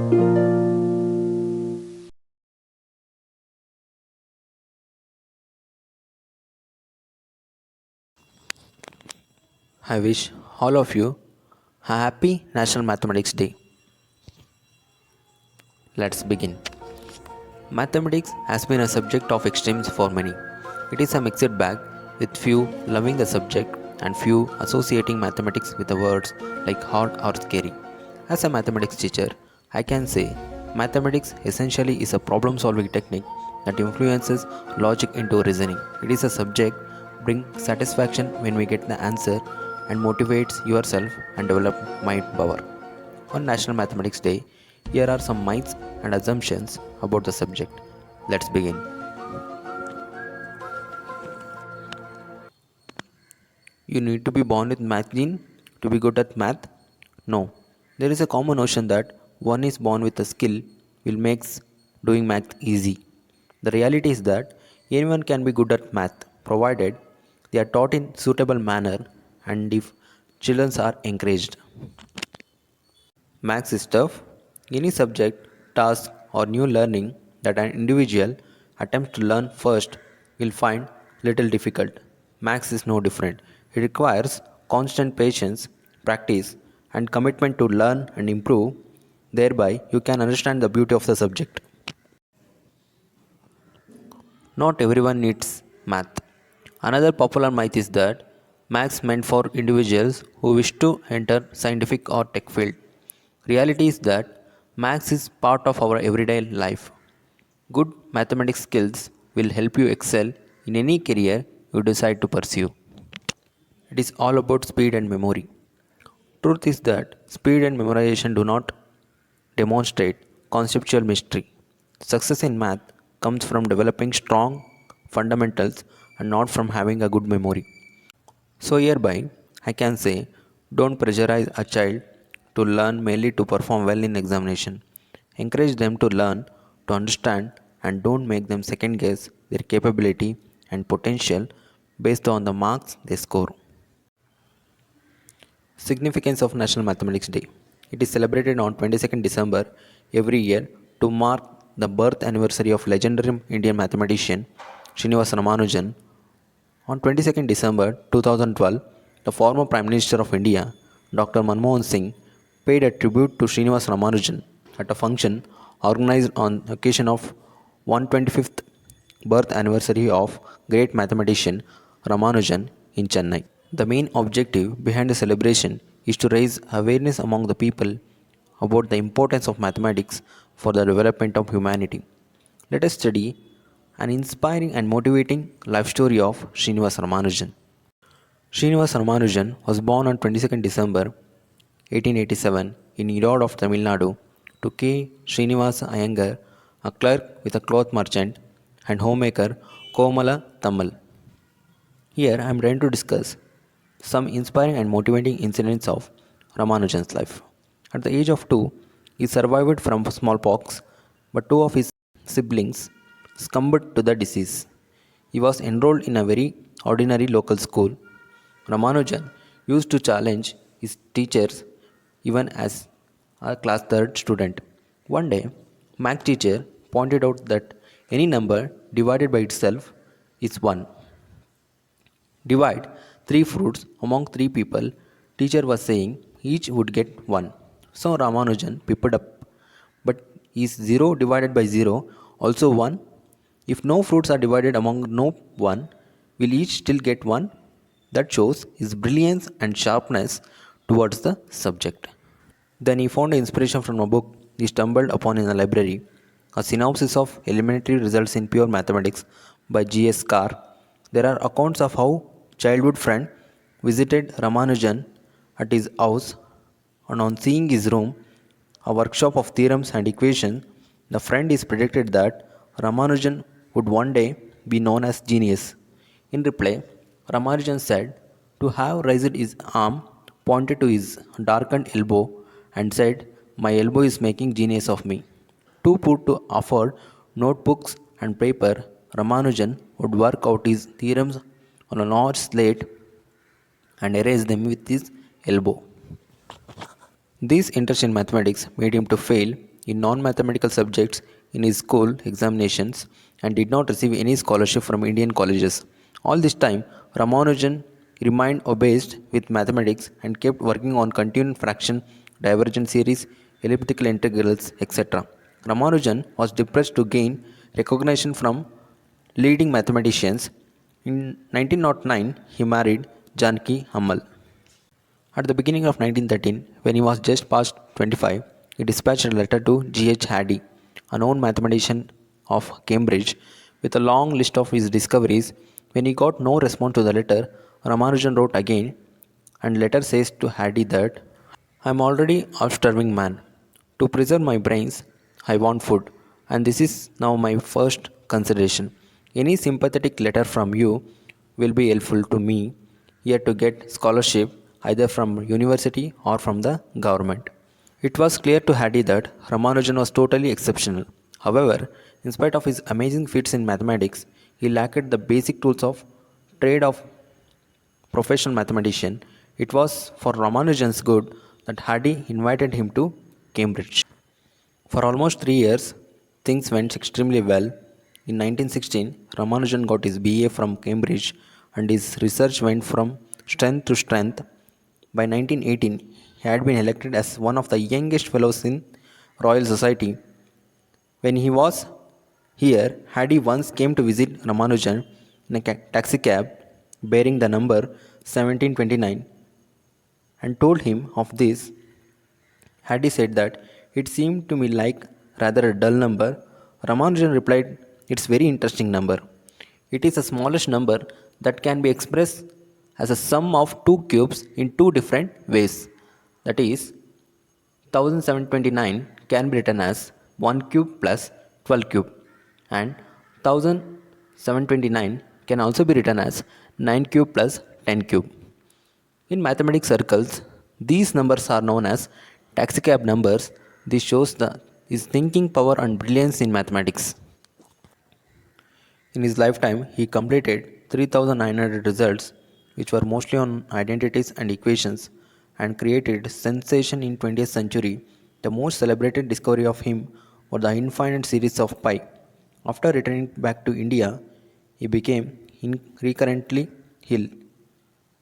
I wish all of you a happy National Mathematics Day. Let's begin. Mathematics has been a subject of extremes for many. It is a mixed bag with few loving the subject and few associating mathematics with the words like hard or scary. As a mathematics teacher, I can say mathematics essentially is a problem solving technique that influences logic into reasoning. It is a subject bring satisfaction when we get the answer and motivates yourself and develop mind power. On National Mathematics Day, here are some myths and assumptions about the subject. Let's begin. You need to be born with math gene to be good at math? No. There is a common notion that one is born with a skill will makes doing math easy. The reality is that anyone can be good at math provided they are taught in suitable manner and if children are encouraged. Maths is tough. Any subject, task, or new learning that an individual attempts to learn first will find little difficult. Maths is no different. It requires constant patience, practice, and commitment to learn and improve. Thereby, you can understand the beauty of the subject. Not everyone needs math. Another popular myth is that maths meant for individuals who wish to enter scientific or tech field. Reality is that maths is part of our everyday life. Good mathematics skills will help you excel in any career you decide to pursue. It is all about speed and memory. Truth is that speed and memorization do not demonstrate conceptual mystery. Success in math comes from developing strong fundamentals and not from having a good memory. So, hereby, I can say don't pressurize a child to learn merely to perform well in examination. Encourage them to learn, to understand, and don't make them second guess their capability and potential based on the marks they score. Significance of National Mathematics Day. It is celebrated on 22nd December every year to mark the birth anniversary of legendary Indian mathematician Srinivasa Ramanujan. On 22nd December 2012, the former Prime Minister of India, Dr. Manmohan Singh, paid a tribute to Srinivasa Ramanujan at a function organized on occasion of 125th birth anniversary of great mathematician Ramanujan in Chennai. The main objective behind the celebration is to raise awareness among the people about the importance of mathematics for the development of humanity. Let us study an inspiring and motivating life story of Srinivasa Ramanujan. Srinivasa Ramanujan was born on 22nd December 1887 in Erode of Tamil Nadu to K. Srinivasa Iyengar, a clerk with a cloth merchant, and homemaker Komala Tammal. Here I am trying to discuss some inspiring and motivating incidents of Ramanujan's life. At the age of 2, he survived from smallpox, but two of his siblings succumbed to the disease. He was enrolled in a very ordinary local school. Ramanujan used to challenge his teachers even as a class 3rd student. One day, math teacher pointed out that any number divided by itself is 1. Divide 3 fruits among 3 people, teacher was saying each would get 1. So Ramanujan picked up. But is 0 divided by 0 also 1? If no fruits are divided among no one, will each still get 1? That shows his brilliance and sharpness towards the subject. Then he found inspiration from a book he stumbled upon in a library, a synopsis of elementary results in pure mathematics by G.S. Carr. There are accounts of how childhood friend visited Ramanujan at his house and on seeing his room, a workshop of theorems and equations, the friend is predicted that Ramanujan would one day be known as genius. In reply, Ramanujan said to have raised his arm, pointed to his darkened elbow, and said, "My elbow is making genius of me." Too poor to afford notebooks and paper, Ramanujan would work out his theorems on a large slate and erase them with his elbow. This interest in mathematics made him to fail in non-mathematical subjects in his school examinations and did not receive any scholarship from Indian colleges. All this time, Ramanujan remained obsessed with mathematics and kept working on continued fraction, divergent series, elliptical integrals, etc. Ramanujan was depressed to gain recognition from leading mathematicians. In 1909, he married Janaki Ammal. At the beginning of 1913, when he was just past 25, he dispatched a letter to G.H. Hardy, a known mathematician of Cambridge, with a long list of his discoveries. When he got no response to the letter, Ramanujan wrote again, and letter says to Hardy that I am already a starving man. To preserve my brains, I want food, and this is now my first consideration. Any sympathetic letter from you will be helpful to me here to get scholarship either from university or from the government. It was clear to Hardy that Ramanujan was totally exceptional. However, in spite of his amazing feats in mathematics, he lacked the basic tools of trade of professional mathematician. It was for Ramanujan's good that Hardy invited him to Cambridge. For almost 3 years, things went extremely well. In 1916, Ramanujan got his BA from Cambridge and his research went from strength to strength. By 1918, he had been elected as one of the youngest fellows in Royal Society. When he was here, Hardy once came to visit Ramanujan in a taxicab bearing the number 1729 and told him of this. Hardy said that it seemed to me like rather a dull number. Ramanujan replied, it's very interesting number. It is the smallest number that can be expressed as a sum of two cubes in two different ways. That is, 1729 can be written as 1 cube plus 12 cube and 1729 can also be written as 9 cube plus 10 cube. In mathematics circles, these numbers are known as taxicab numbers. This shows his thinking power and brilliance in mathematics. In his lifetime, he completed 3,900 results, which were mostly on identities and equations, and created sensation in 20th century. The most celebrated discovery of him was the infinite series of pi. After returning back to India, he became recurrently ill,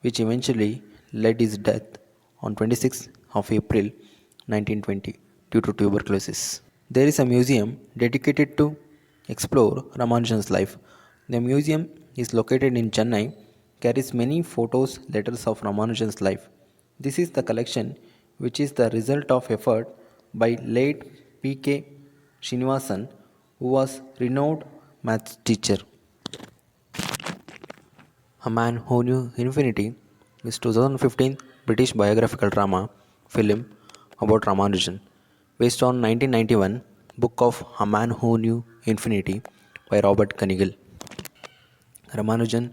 which eventually led his death on 26th of April 1920 due to tuberculosis. There is a museum dedicated to explore Ramanujan's life. The museum is located in Chennai, carries many photos, letters of Ramanujan's life. This is the collection which is the result of effort by late P.K. Srinivasan, who was renowned maths teacher. A Man Who Knew Infinity is 2015 British biographical drama film about Ramanujan, based on 1991 book of A Man Who Knew Infinity by Robert Carnegie. Ramanujan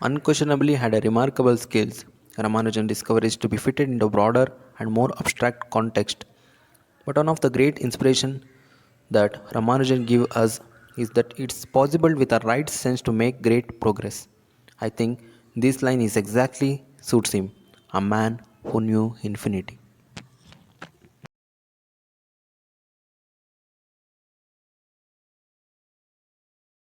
unquestionably had a remarkable skills. Ramanujan discoveries to be fitted into broader and more abstract context. But one of the great inspiration that Ramanujan give us is that it's possible with a right sense to make great progress. I think this line is exactly suits him, a man who knew infinity.